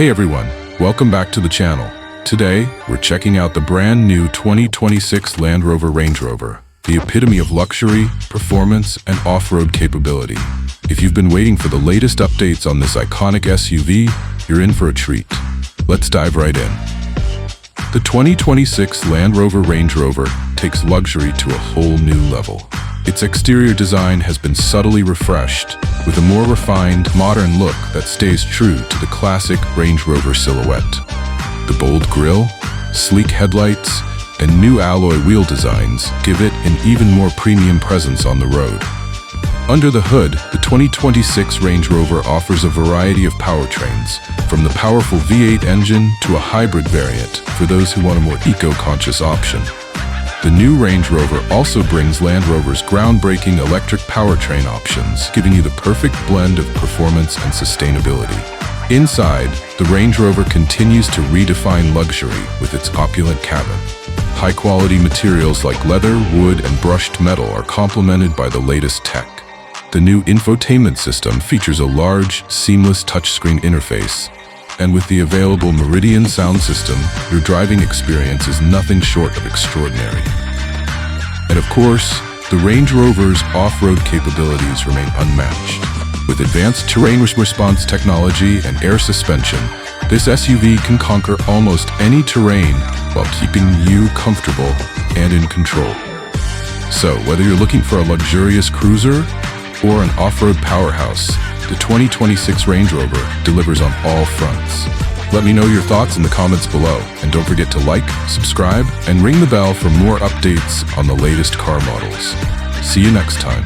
Hey everyone, welcome back to the channel. Today, we're checking out the brand new 2026 Land Rover Range Rover, the epitome of luxury, performance, and off-road capability. If you've been waiting for the latest updates on this iconic SUV, you're in for a treat. Let's dive right in. The 2026 Land Rover Range Rover takes luxury to a whole new level. Its exterior design has been subtly refreshed, with a more refined, modern look that stays true to the classic Range Rover silhouette. The bold grille, sleek headlights, and new alloy wheel designs give it an even more premium presence on the road. Under the hood, the 2026 Range Rover offers a variety of powertrains, from the powerful V8 engine to a hybrid variant for those who want a more eco-conscious option. The new Range Rover also brings Land Rover's groundbreaking electric powertrain options, giving you the perfect blend of performance and sustainability. Inside, the Range Rover continues to redefine luxury with its opulent cabin. High-quality materials like leather, wood, and brushed metal are complemented by the latest tech. The new infotainment system features a large, seamless touchscreen interface, and with the available Meridian sound system, your driving experience is nothing short of extraordinary. And of course, the Range Rover's off-road capabilities remain unmatched. With advanced terrain response technology and air suspension, this SUV can conquer almost any terrain while keeping you comfortable and in control. So, whether you're looking for a luxurious cruiser or an off-road powerhouse, the 2026 Range Rover delivers on all fronts. Let me know your thoughts in the comments below, and don't forget to like, subscribe, and ring the bell for more updates on the latest car models. See you next time.